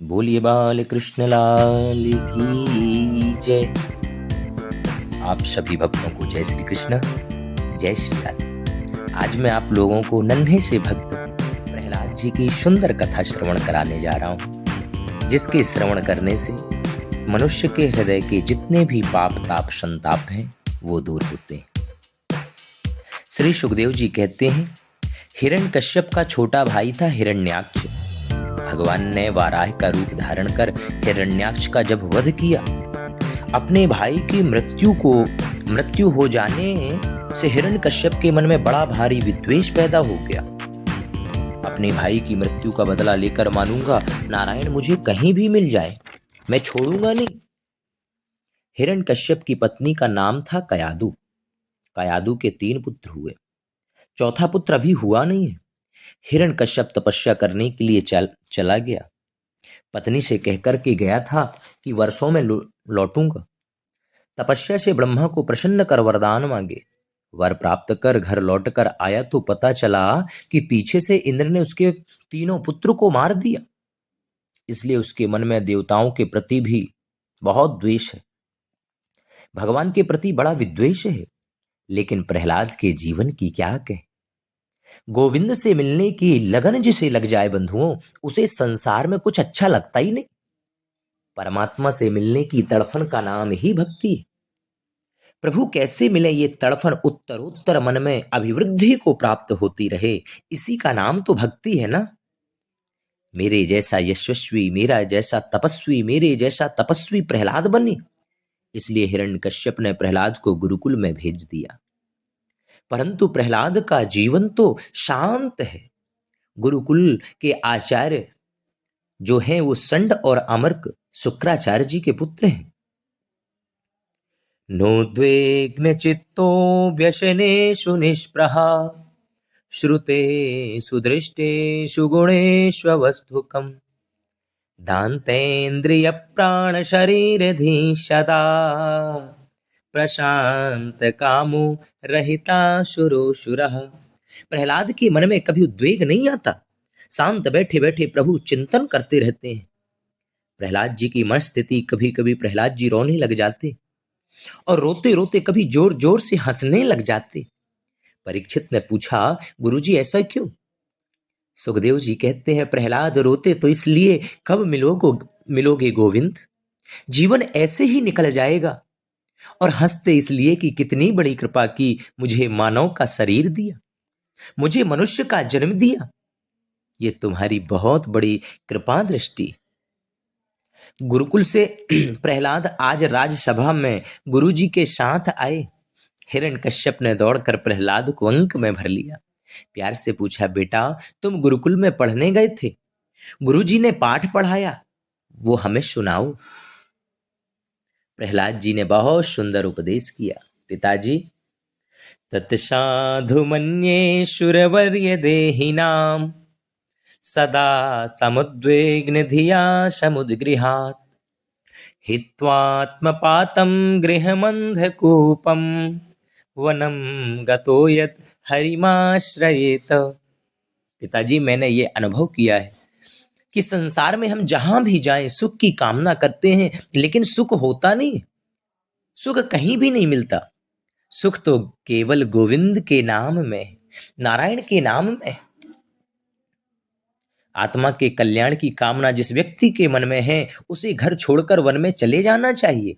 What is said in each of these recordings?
बोलिए बाल कृष्ण लाल की जय। आप सभी भक्तों को जय श्री कृष्ण, जय श्री राधे। आज मैं आप लोगों को नन्हे से भक्त प्रहलाद जी की सुंदर कथा श्रवण कराने जा रहा हूँ, जिसके श्रवण करने से मनुष्य के हृदय के जितने भी पाप ताप संताप हैं वो दूर होते हैं। श्री सुखदेव जी कहते हैं, हिरण्यकश्यप का छोटा भाई था हिरण्याक्ष। भगवान ने वाराह का रूप धारण कर हिरण्याक्ष का जब वध किया, अपने भाई की मृत्यु हो जाने से हिरण्यकश्यप के मन में बड़ा भारी विद्वेष पैदा हो गया। अपने भाई की मृत्यु का बदला लेकर मानूंगा, नारायण मुझे कहीं भी मिल जाए, मैं छोड़ूंगा नहीं। हिरण्यकश्यप की पत्नी का नाम था कयादु। कयादु के 3 पुत्र हुए, चौथा पुत्र अभी हुआ नहीं है। हिरण्यकश्यप तपस्या करने के लिए चला गया। पत्नी से कहकर के गया था कि वर्षों में लौटूंगा। तपस्या से ब्रह्मा को प्रसन्न कर वरदान मांगे। वर प्राप्त कर घर लौटकर आया तो पता चला कि पीछे से इंद्र ने उसके 3 पुत्र को मार दिया। इसलिए उसके मन में देवताओं के प्रति भी बहुत द्वेष है, भगवान के प्रति बड़ा विद्वेष है। लेकिन प्रहलाद के जीवन की क्या कहें। गोविंद से मिलने की लगन जिसे लग जाए बंधुओं, उसे संसार में कुछ अच्छा लगता ही नहीं। परमात्मा से मिलने की तड़फन का नाम ही भक्ति है। प्रभु कैसे मिले, ये तड़फन उत्तरोत्तर मन में अभिवृद्धि को प्राप्त होती रहे, इसी का नाम तो भक्ति है ना। मेरे जैसा यशस्वी, मेरा जैसा तपस्वी, मेरे जैसा तपस्वी प्रहलाद बने, इसलिए हिरण्यकश्यप ने प्रहलाद को गुरुकुल में भेज दिया। परंतु प्रहलाद का जीवन तो शांत है। गुरुकुल के आचार्य जो हैं वो संड और अमर्क शुक्राचार्य जी के पुत्र हैं। नोद्वेग्न चित्तो व्यसनेषु निष्प्रहा श्रुतेषु दृष्टेषु गुणेष्वस्थुकम् दान्तेन्द्रिय प्राण शरीरधीशदा प्रशांत कामो रहिता शुरोशुरः। प्रहलाद के मन में कभी उद्वेग नहीं आता, शांत बैठे बैठे प्रभु चिंतन करते रहते हैं। प्रहलाद जी की मन स्थिति, कभी कभी प्रहलाद जी रोने लग जाते और रोते रोते कभी जोर जोर से हंसने लग जाते। परीक्षित ने पूछा, गुरुजी ऐसा क्यों? सुखदेव जी कहते हैं, प्रहलाद रोते तो इसलिए कब मिलोगे गोविंद, जीवन ऐसे ही निकल जाएगा। और हंसते इसलिए कि कितनी बड़ी कृपा की, मुझे मानव का शरीर दिया, मुझे मनुष्य का जन्म दिया, ये तुम्हारी बहुत बड़ी कृपा दृष्टि। गुरुकुल से प्रहलाद आज राजसभा में गुरुजी के साथ आए। हिरण्यकश्यप ने दौड़कर प्रहलाद को अंक में भर लिया। प्यार से पूछा, बेटा तुम गुरुकुल में पढ़ने गए थे, गुरुजी ने पाठ पढ़ाया, वो हमें सुनाओ। प्रहलाद जी ने बहुत सुंदर उपदेश किया। पिताजी, तत्साधु मन्ये शुरवर्य देहिनाम सदा समुद्वेग्न धिया समुद्गृहात् हित्वात्मपातं गृहमन्धकूपं वनं गतो यत् हरिमाश्रयेत। पिताजी, मैंने ये अनुभव किया है कि संसार में हम जहां भी जाएं सुख की कामना करते हैं, लेकिन सुख होता नहीं, सुख कहीं भी नहीं मिलता। सुख तो केवल गोविंद के नाम में, नारायण के नाम में। आत्मा के कल्याण की कामना जिस व्यक्ति के मन में है, उसे घर छोड़कर वन में चले जाना चाहिए।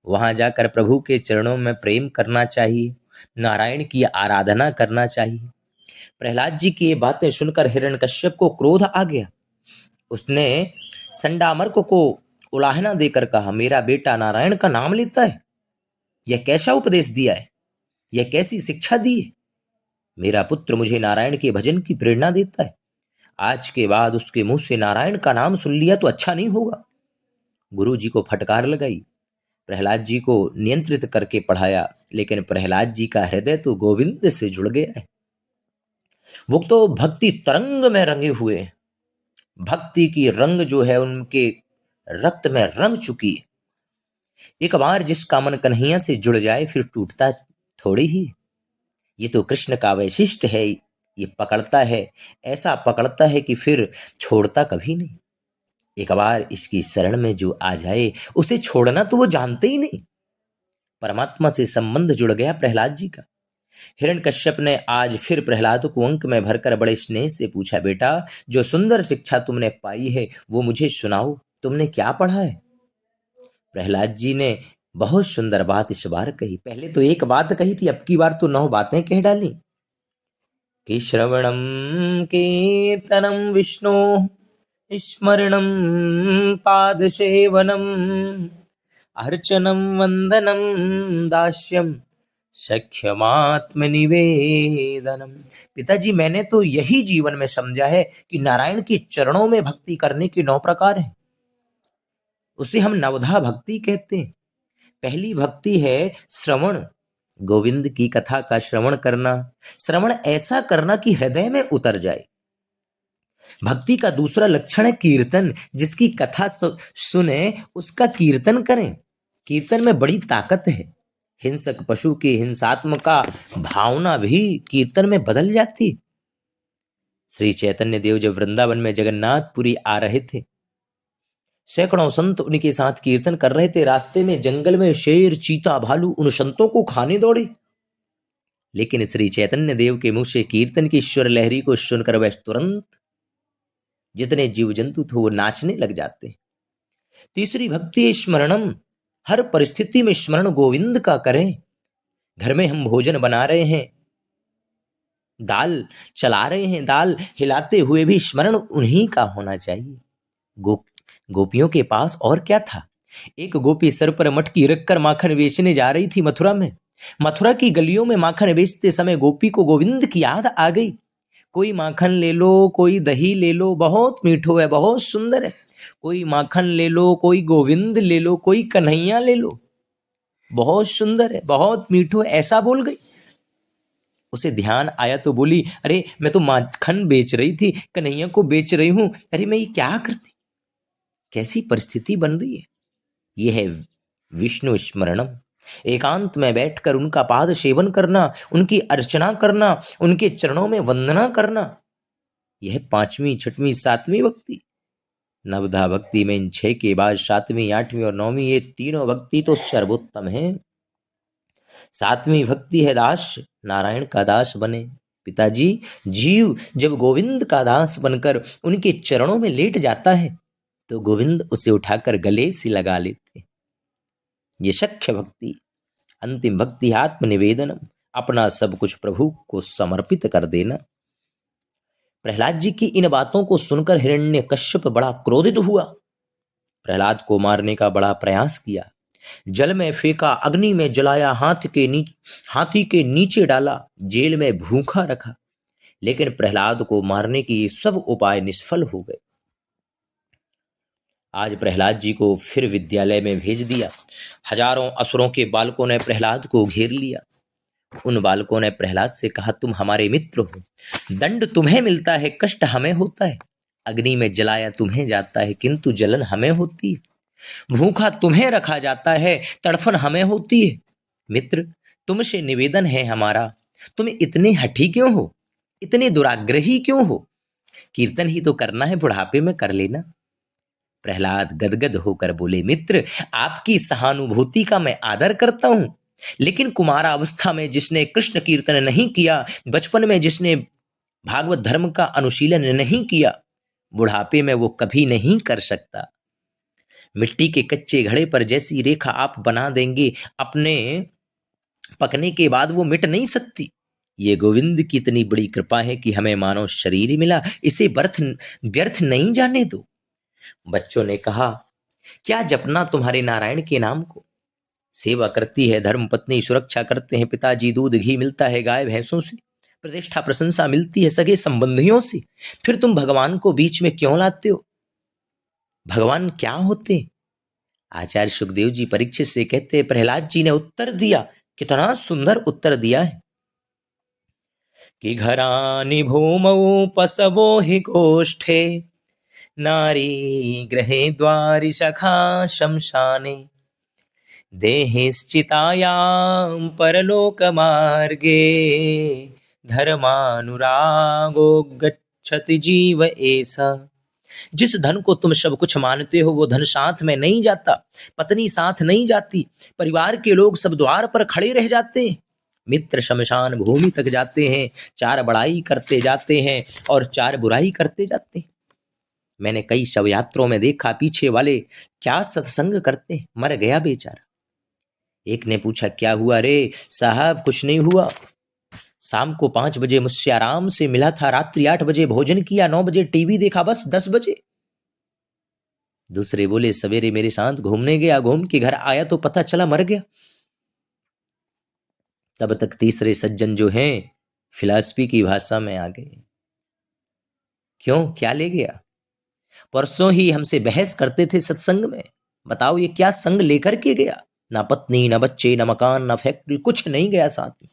वहां जाकर प्रभु के चरणों में प्रेम करना चाहिए, नारायण की आराधना करना चाहिए। प्रहलाद जी की ये बातें सुनकर हिरण्यकश्यप को क्रोध आ गया। उसने संडामर्क को उलाहना देकर कहा, मेरा बेटा नारायण का नाम लेता है, यह कैसा उपदेश दिया है, यह कैसी शिक्षा दी है। मेरा पुत्र मुझे नारायण के भजन की प्रेरणा देता है, आज के बाद उसके मुंह से नारायण का नाम सुन लिया तो अच्छा नहीं होगा। गुरु जी को फटकार लगाई, प्रहलाद जी को नियंत्रित करके पढ़ाया, लेकिन प्रहलाद जी का हृदय तो गोविंद से जुड़ गया है। वो तो भक्ति तरंग में रंगे हुए हैं, भक्ति की रंग जो है उनके रक्त में रंग चुकी है। एक बार जिसका मन कन्हैया से जुड़ जाए फिर टूटता थोड़ी ही। ये तो कृष्ण का वैशिष्ट है, ये पकड़ता है, ऐसा पकड़ता है कि फिर छोड़ता कभी नहीं। एक बार इसकी शरण में जो आ जाए उसे छोड़ना तो वो जानते ही नहीं। परमात्मा से संबंध जुड़ गया प्रहलाद जी का। हिरण्यकश्यप ने आज फिर प्रहलाद को अंक में भरकर बड़े स्नेह से पूछा, बेटा जो सुंदर शिक्षा तुमने पाई है वो मुझे सुनाओ, तुमने क्या पढ़ा है? प्रहलाद जी ने बहुत सुंदर बात इस बार कही। पहले तो एक बात कही थी, अब की बार तो 9 बातें कह डाली कि श्रवणम कीर्तनम विष्णु स्मरणम पाद सेवनम अर्चनम वंदनम दास्यम सख्यमात्मनिवेदनम। पिताजी मैंने तो यही जीवन में समझा है कि नारायण के चरणों में भक्ति करने के 9 प्रकार हैं। उसे हम नवधा भक्ति कहते हैं। पहली भक्ति है श्रवण, गोविंद की कथा का श्रवण करना। श्रवण ऐसा करना कि हृदय में उतर जाए। भक्ति का दूसरा लक्षण है कीर्तन, जिसकी कथा सुने उसका कीर्तन करें। कीर्तन में बड़ी ताकत है। हिंसक पशु की हिंसात्मक का भावना भी कीर्तन में बदल जाती। श्री चैतन्य देव जब वृंदावन में जगन्नाथपुरी आ रहे थे, सैकड़ों संत उनके साथ कीर्तन कर रहे थे। रास्ते में जंगल में शेर, चीता, भालू उन संतों को खाने दौड़े, लेकिन श्री चैतन्य देव के मुंह से कीर्तन की स्वर लहरी को सुनकर वह तुरंत जितने जीव जंतु थे वो नाचने लग जाते। तीसरी भक्ति स्मरणम, हर परिस्थिति में स्मरण गोविंद का करें। घर में हम भोजन बना रहे हैं, दाल चला रहे हैं, दाल हिलाते हुए भी स्मरण उन्हीं का होना चाहिए। गोपियों के पास और क्या था? एक गोपी सर पर मटकी रखकर माखन बेचने जा रही थी मथुरा में। मथुरा की गलियों में माखन बेचते समय गोपी को गोविंद की याद आ गई। कोई माखन ले लो, कोई दही ले लो, बहुत मीठो है, बहुत सुंदर है। कोई माखन ले लो, कोई गोविंद ले लो, कोई कन्हैया ले लो, बहुत सुंदर है, बहुत मीठो है, ऐसा बोल गई। उसे ध्यान आया तो बोली, अरे मैं तो माखन बेच रही थी, कन्हैया को बेच रही हूं, अरे मैं ये क्या करती। कैसी परिस्थिति बन रही है। यह है विष्णु स्मरणम। एकांत में बैठकर उनका पाद सेवन करना, उनकी अर्चना करना, उनके चरणों में वंदना करना, यह 5वीं, 6वीं, 7वीं भक्ति। नवधा भक्ति में इन 6 के बाद 7वीं, 8वीं और 9वीं ये तीनों भक्ति तो सर्वोत्तम है। 7वीं भक्ति है दास, नारायण का दास बने। पिताजी जीव जब गोविंद का दास बनकर उनके चरणों में लेट जाता है तो गोविंद उसे उठाकर गले से लगा लेते। ये सख्य भक्ति। अंतिम भक्ति आत्मनिवेदनम, अपना सब कुछ प्रभु को समर्पित कर देना। प्रहलाद जी की इन बातों को सुनकर हिरण्यकश्यप बड़ा क्रोधित हुआ। प्रहलाद को मारने का बड़ा प्रयास किया, जल में फेंका, अग्नि में जलाया, हाथी के नीचे डाला, जेल में भूखा रखा, लेकिन प्रहलाद को मारने के ये सब उपाय निष्फल हो गए। आज प्रहलाद जी को फिर विद्यालय में भेज दिया। हजारों असुरों के बालकों ने प्रहलाद को घेर लिया। उन बालकों ने प्रहलाद से कहा, तुम हमारे मित्र हो, दंड तुम्हें मिलता है, कष्ट हमें होता है। अग्नि में जलाया तुम्हें जाता है, किंतु जलन हमें होती है। भूखा तुम्हें रखा जाता है, तड़फन हमें होती है। मित्र, तुमसे निवेदन है हमारा, तुम इतने हठी क्यों हो, इतने दुराग्रही क्यों हो? कीर्तन ही तो करना है, बुढ़ापे में कर लेना। प्रहलाद गदगद होकर बोले, मित्र आपकी सहानुभूति का मैं आदर करता हूं, लेकिन कुमारावस्था में जिसने कृष्ण कीर्तन नहीं किया, बचपन में जिसने भागवत धर्म का अनुशीलन नहीं किया, बुढ़ापे में वो कभी नहीं कर सकता। मिट्टी के कच्चे घड़े पर जैसी रेखा आप बना देंगे, अपने पकने के बाद वो मिट नहीं सकती। ये गोविंद की इतनी बड़ी कृपा है कि हमें मानव शरीर मिला, इसे व्यर्थ नहीं जाने दो। बच्चों ने कहा, क्या जपना तुम्हारे नारायण के नाम को? सेवा करती है धर्म पत्नी, सुरक्षा करते हैं पिताजी, दूध घी मिलता है गाय भैंसों से, प्रतिष्ठा प्रशंसा मिलती है सगे संबंधियों से, फिर तुम भगवान को बीच में क्यों लाते हो? भगवान क्या होते? आचार्य सुखदेव जी परीक्षित से कहते हैं, प्रहलाद जी ने उत्तर दिया, कितना सुंदर उत्तर दिया है कि घरानि भूमौ पसवो हि गोष्ठे, नारी ग्रहे द्वारि सखा शमशाने, देहिश्चितायां परलोकमार्गे, धर्मानुरागो गच्छति जीव एष, जिस धन को तुम सब कुछ मानते हो वो धन साथ में नहीं जाता, पत्नी साथ नहीं जाती, परिवार के लोग सब द्वार पर खड़े रह जाते हैं, मित्र शमशान भूमि तक जाते हैं, चार बड़ाई करते जाते हैं और चार बुराई करते जाते हैं। मैंने कई शव यात्रों में देखा पीछे वाले क्या सत्संग करते हैं, मर गया बेचारा। एक ने पूछा क्या हुआ रे साहब? कुछ नहीं हुआ, शाम को 5 बजे मुझसे आराम से मिला था, रात्रि 8 बजे भोजन किया, 9 बजे टीवी देखा, बस 10 बजे। दूसरे बोले सवेरे मेरे साथ घूमने गया, घूम के घर आया तो पता चला मर गया। तब तक तीसरे सज्जन जो हैं फिलॉसफी की भाषा में आ गए। क्यों, क्या ले गया? परसों ही हमसे बहस करते थे सत्संग में, बताओ ये क्या संग लेकर के गया? ना पत्नी, ना बच्चे, ना मकान, ना फैक्ट्री, कुछ नहीं गया साथ में।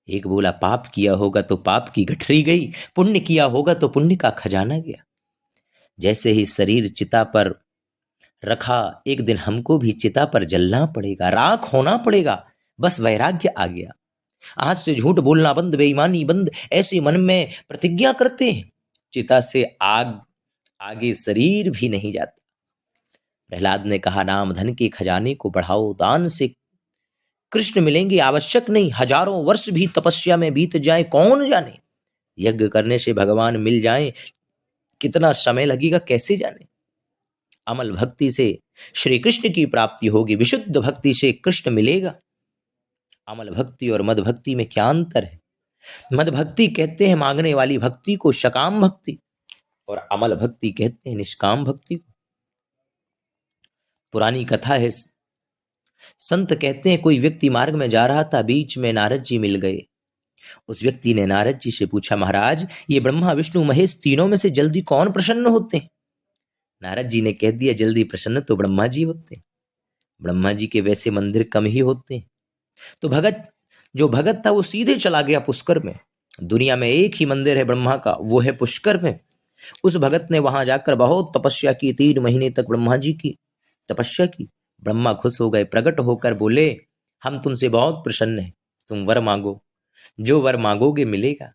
एक बोला पाप किया होगा तो पाप की गठरी गई, पुण्य किया होगा तो पुण्य का खजाना गया। जैसे ही शरीर चिता पर रखा, एक दिन हमको भी चिता पर जलना पड़ेगा, राख होना पड़ेगा, बस वैराग्य आ गया। आज से झूठ बोलना बंद, बेईमानी बंद, ऐसे मन में प्रतिज्ञा करते हैं, चिता से आग आगे शरीर भी नहीं जाता। प्रहलाद ने कहा नाम धन के खजाने को बढ़ाओ, दान से कृष्ण मिलेंगे, आवश्यक नहीं हजारों वर्ष भी तपस्या में बीत जाए, कौन जाने यज्ञ करने से भगवान मिल जाए, कितना समय लगेगा कैसे जाने। अमल भक्ति से श्री कृष्ण की प्राप्ति होगी, विशुद्ध भक्ति से कृष्ण मिलेगा। अमल भक्ति और मद भक्ति में क्या अंतर है? मद भक्ति कहते हैं मांगने वाली भक्ति को सकाम भक्ति, और अमल भक्ति कहते हैं निष्काम भक्ति को। पुरानी कथा है, संत कहते हैं कोई व्यक्ति मार्ग में जा रहा था, बीच में नारद जी मिल गए। उस व्यक्ति ने नारद जी से पूछा महाराज ये ब्रह्मा विष्णु महेश तीनों में से जल्दी कौन प्रसन्न होते हैं? नारद जी ने कह दिया जल्दी प्रसन्न तो ब्रह्मा जी होते हैं, ब्रह्मा जी के वैसे मंदिर कम ही होते हैं। तो जो भगत था वो सीधे चला गया पुष्कर में। दुनिया में एक ही मंदिर है ब्रह्मा का, वो है पुष्कर में। उस भगत ने वहां जाकर बहुत तपस्या की, 3 महीने तक ब्रह्मा जी की तपस्या की। ब्रह्मा खुश हो गए, प्रकट होकर बोले हम तुमसे बहुत प्रसन्न हैं, तुम वर मांगो, जो वर मांगोगे मिलेगा।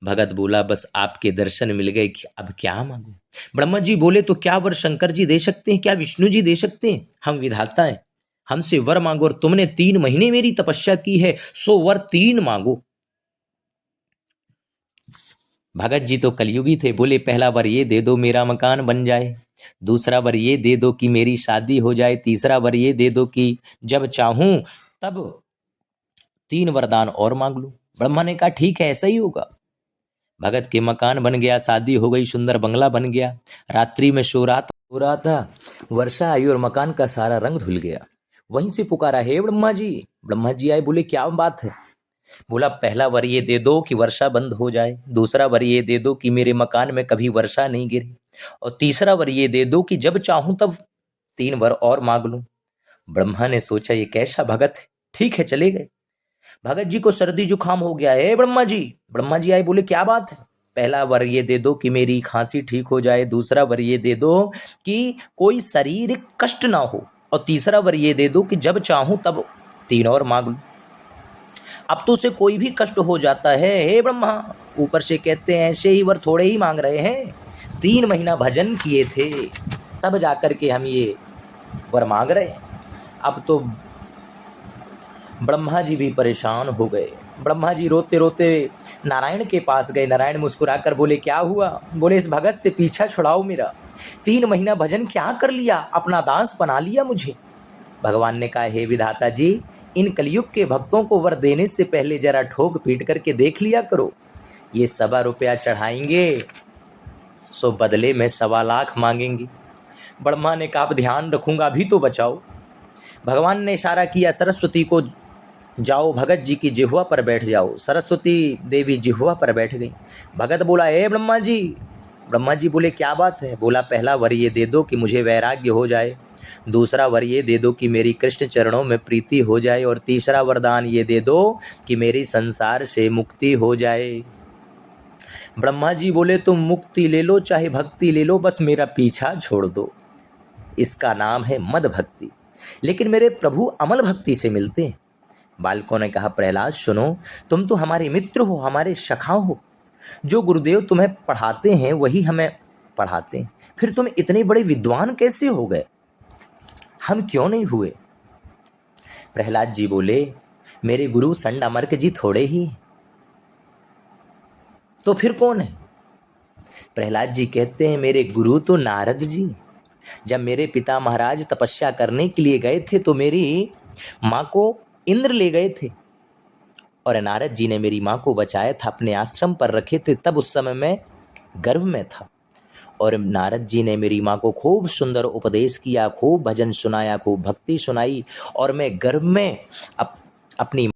भगत बोला बस आपके दर्शन मिल गए, अब क्या मांगू? ब्रह्मा जी बोले तो क्या वर शंकर जी दे सकते हैं, क्या विष्णु जी दे सकते हैं? हम विधाता हैं, हमसे वर मांगो, और तुमने 3 महीने मेरी तपस्या की है, सो वर 3 मांगो। भगत जी तो कलयुगी थे, बोले पहला वर ये दे दो मेरा मकान बन जाए, दूसरा वर ये दे दो कि मेरी शादी हो जाए, तीसरा वर ये दे दो कि जब चाहूं तब 3 वरदान और मांग लूं। ब्रह्मा ने कहा ठीक है ऐसा ही होगा। भगत के मकान बन गया, शादी हो गई, सुंदर बंगला बन गया। रात्रि में सो रहा था, वर्षा आई और मकान का सारा रंग धुल गया। वहीं से पुकारा हे ब्रह्मा जी। ब्रह्मा जी आए, बोले क्या बात है? बोला पहला वर ये दे दो कि वर्षा बंद हो जाए, दूसरा वर ये दे दो कि मेरे मकान में कभी वर्षा नहीं गिरे, और तीसरा वर ये दे दो कि जब चाहूं तब 3 वर और मांग लूं। ब्रह्मा ने सोचा ये कैसा भगत है, ठीक है चले गए। भगत जी को सर्दी जुकाम हो गया है ब्रह्मा जी। ब्रह्मा जी आए, बोले क्या बात है? पहला वर ये दे दो कि मेरी खांसी ठीक हो जाए, दूसरा वर ये दे दो कि कोई शारीरिक कष्ट ना हो, और तीसरा वर ये दे दो कि जब चाहूं तब 3 और मांग लूं। अब तो उसे कोई भी कष्ट हो जाता है हे ब्रह्मा। ऊपर से कहते हैं ऐसे ही वर थोड़े ही मांग रहे हैं, 3 महीना भजन किए थे तब जाकर के हम ये वर मांग रहे हैं। अब तो ब्रह्मा जी भी परेशान हो गए। ब्रह्मा जी रोते रोते नारायण के पास गए। नारायण मुस्कुराकर बोले क्या हुआ? बोले इस भगत से पीछा छुड़ाओ मेरा, 3 महीना भजन क्या कर लिया, अपना दास बना लिया मुझे। भगवान ने कहा हे विधाता जी, इन कलयुग के भक्तों को वर देने से पहले जरा ठोक पीट करके देख लिया करो। ये 1.25 रुपया चढ़ाएंगे सो बदले में 1.25 लाख मांगेंगे। ब्रह्मा ने कहा आप ध्यान रखूंगा, अभी तो बचाओ। भगवान ने इशारा किया सरस्वती को, जाओ भगत जी की जिह्वा पर बैठ जाओ। सरस्वती देवी जिह्वा पर बैठ गई। भगत बोला हे ब्रह्मा जी। ब्रह्मा जी बोले क्या बात है? बोला पहला वर ये दे दो कि मुझे वैराग्य हो जाए, दूसरा वर ये दे दो कि मेरी कृष्ण चरणों में प्रीति हो जाए, और तीसरा वरदान ये दे दो कि मेरी संसार से मुक्ति हो जाए। ब्रह्मा जी बोले तुम मुक्ति ले लो चाहे भक्ति ले लो, बस मेरा पीछा छोड़ दो। इसका नाम है मद भक्ति, लेकिन मेरे प्रभु अमल भक्ति से मिलते हैं। बालकों ने कहा प्रहलाद सुनो, तुम तो हमारे मित्र हो, हमारे सखा हो, जो गुरुदेव तुम्हें पढ़ाते हैं वही हमें पढ़ाते हैं, फिर तुम इतने बड़े विद्वान कैसे हो गए, हम क्यों नहीं हुए? प्रहलाद जी बोले, मेरे गुरु संड अमर्क जी थोड़े ही हैं, तो फिर कौन है? प्रहलाद जी कहते हैं, मेरे गुरु तो नारद जी। जब मेरे पिता महाराज तपस्या करने के लिए गए थे तो मेरी माँ को इंद्र ले गए थे, और नारद जी ने मेरी माँ को बचाया था, अपने आश्रम पर रखे थे, तब उस समय मैं गर्भ में था। और नारद जी ने मेरी माँ को खूब सुंदर उपदेश किया, खूब भजन सुनाया, खूब भक्ति सुनाई, और मैं गर्भ में अपनी